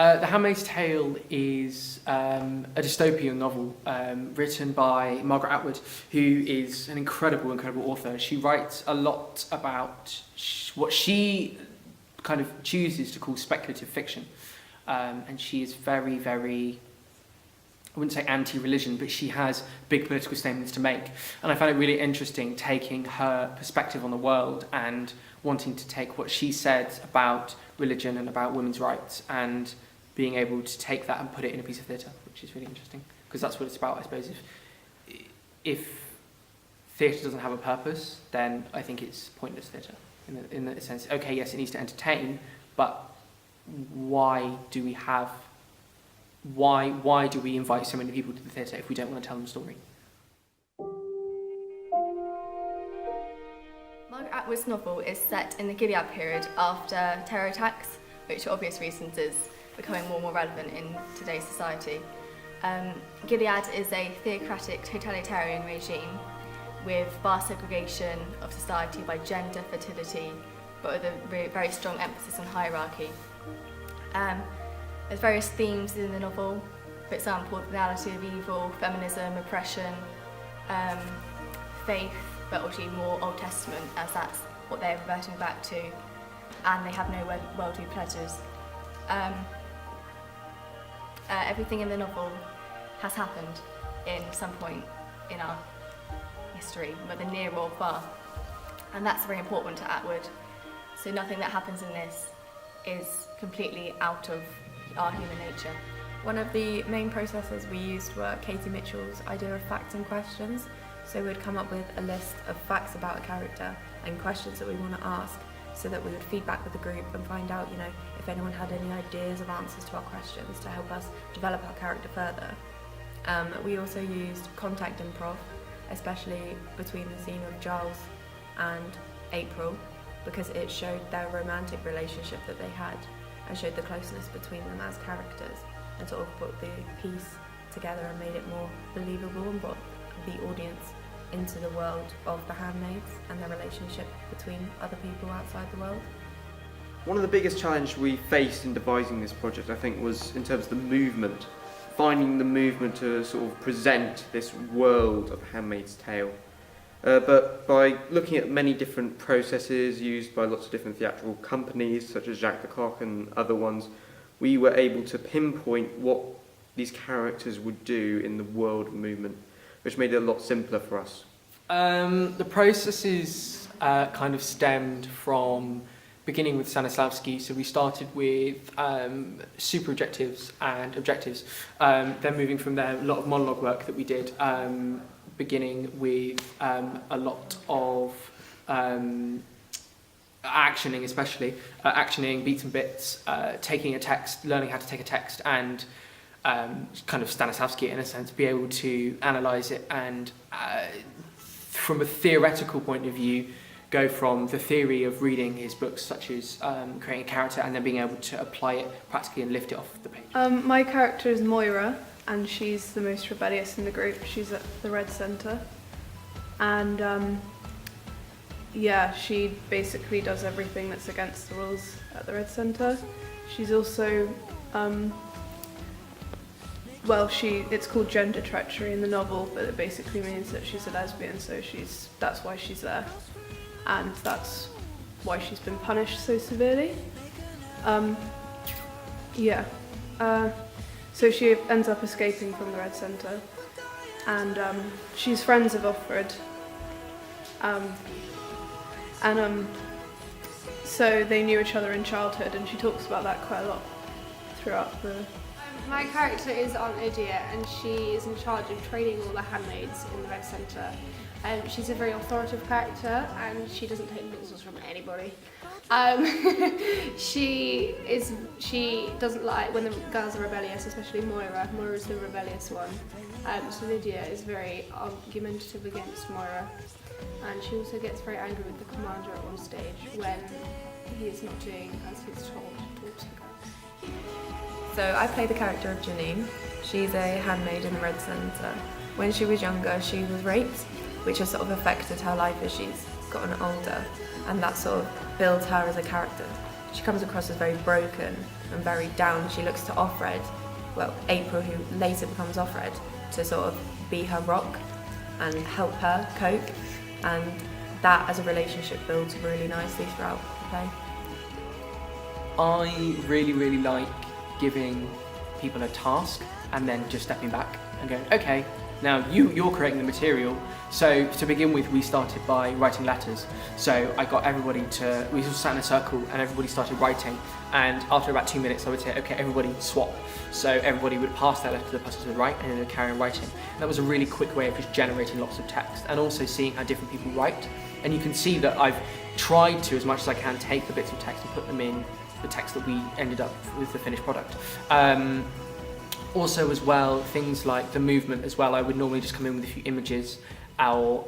The Handmaid's Tale is a dystopian novel written by Margaret Atwood, who is an incredible author. She writes a lot about what she kind of chooses to call speculative fiction. And she is very, I wouldn't say anti-religion, but she has big political statements to make. And I found it really interesting taking her perspective on the world and wanting to take what she said about religion and about women's rights and being able to take that and put it in a piece of theatre, which is really interesting. Because that's what it's about, I suppose. If theatre doesn't have a purpose, then I think it's pointless theatre. In the sense, okay, yes, it needs to entertain, but why do we invite so many people to the theatre if we don't want to tell them a story? Margaret Atwood's novel is set in the Gilead period after terror attacks, which for obvious reasons is becoming more and more relevant in today's society. Gilead is a theocratic totalitarian regime with vast segregation of society by gender, fertility, but with a very strong emphasis on hierarchy. There's various themes in the novel, for example, the reality of evil, feminism, oppression, faith, but actually more Old Testament, as that's what they're reverting back to, and they have no worldly pleasures. Everything in the novel has happened in some point in our history, whether near or far, and that's very important to Atwood. So nothing that happens in this is completely out of our human nature. One of the main processes we used were Katie Mitchell's idea of facts and questions. So we'd come up with a list of facts about a character and questions that we want to ask, so that we would feedback with the group and find out, if anyone had any ideas of answers to our questions to help us develop our character further. We also used contact improv, especially between the scene of Giles and April, because it showed their romantic relationship that they had and showed the closeness between them as characters, and sort of put the piece together and made it more believable and brought the audience into the world of the handmaids and their relationship between other people outside the world. One of the biggest challenges we faced in devising this project, I think, was in terms of the movement, finding the movement to sort of present this world of Handmaid's Tale. But by looking at many different processes used by lots of different theatrical companies, such as Jacques Lecoq and other ones, we were able to pinpoint what these characters would do in the world movement, which made it a lot simpler for us. The processes kind of stemmed from beginning with Stanislavski. So we started with super objectives and objectives. Then moving from there, a lot of monologue work that we did, beginning with a lot of actioning, especially actioning, beats and bits, taking a text, learning how to take a text, and kind of Stanislavski in a sense, be able to analyse it and from a theoretical point of view go from the theory of reading his books, such as creating a character, and then being able to apply it practically and lift it off the page. My character is Moira, and she's the most rebellious in the group. She's at the Red Centre, and she basically does everything that's against the rules at the Red Centre. She's also it's called gender treachery in the novel, but it basically means that she's a lesbian, so that's why she's there, and that's why she's been punished so severely. So she ends up escaping from the Red Centre, and she's friends of Offred, so they knew each other in childhood, and she talks about that quite a lot throughout the... My character is Aunt Lydia, and she is in charge of training all the handmaids in the Red Centre. She's a very authoritative character, and she doesn't take orders from anybody. She doesn't like when the girls are rebellious, especially Moira. Moira's the rebellious one. So Lydia is very argumentative against Moira, and she also gets very angry with the commander at one stage when he is not doing as he's told to do. So I play the character of Janine. She's a handmaid in the Red Centre. When she was younger, she was raped, which has sort of affected her life as she's gotten older, and that sort of builds her as a character. she comes across as very broken and very down. She looks to Offred, well, April, who later becomes Offred, to sort of be her rock and help her cope, and that as a relationship builds really nicely throughout the play. I really like giving people a task and then just stepping back and going, okay, now you're creating the material. So to begin with, we started by writing letters. So I got everybody we all sat in a circle and everybody started writing. And after about 2 minutes, I would say, okay, everybody swap. So everybody would pass that letter to the person who would write, and then they'd carry on writing. And that was a really quick way of just generating lots of text and also seeing how different people write. And you can see that I've tried to, as much as I can, take the bits of text and put them in the text that we ended up with the finished product. Also as well, things like the movement as well, I would normally just come in with a few images or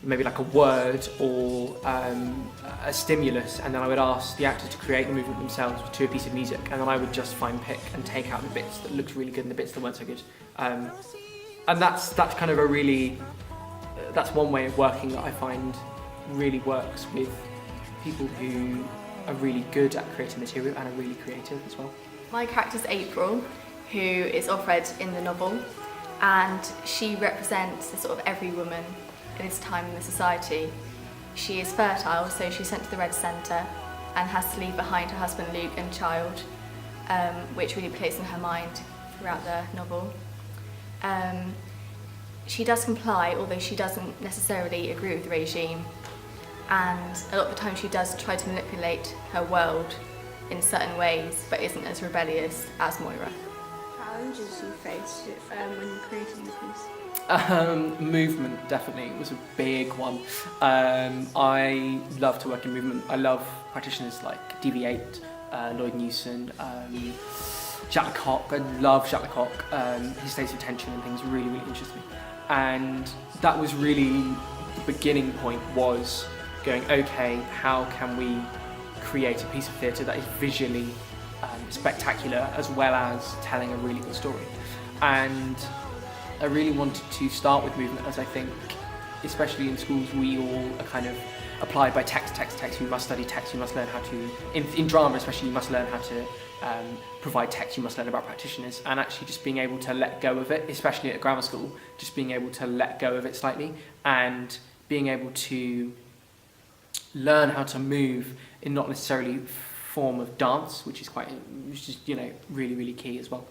maybe like a word or a stimulus, and then I would ask the actors to create the movement themselves to a piece of music, and then I would just pick and take out the bits that looked really good and the bits that weren't so good. And that's kind of that's one way of working that I find really works with people who are really good at creating material and are really creative as well. My character's April, who is Offred in the novel, and she represents the sort of every woman in this time in the society. She is fertile, so she's sent to the Red Centre and has to leave behind her husband Luke and child, which really plays in her mind throughout the novel. She does comply, although she doesn't necessarily agree with the regime, and a lot of the time she does try to manipulate her world in certain ways, but isn't as rebellious as Moira. Challenges you faced when creating the piece? Movement definitely was a big one. I love to work in movement. I love practitioners like DV8, Lloyd Newson, Jacques Lecoq. I love Jacques Lecoq. His states of tension and things really interest me. And that was really the beginning point, was going, okay, how can we create a piece of theatre that is visually spectacular as well as telling a really good story. And I really wanted to start with movement, as I think, especially in schools, we all are kind of applied by text. You must study text, you must learn how to, in drama especially, you must learn how to provide text, you must learn about practitioners, and actually just being able to let go of it, especially at grammar school, just being able to let go of it slightly and being able to learn how to move in not necessarily form of dance, which is really key as well.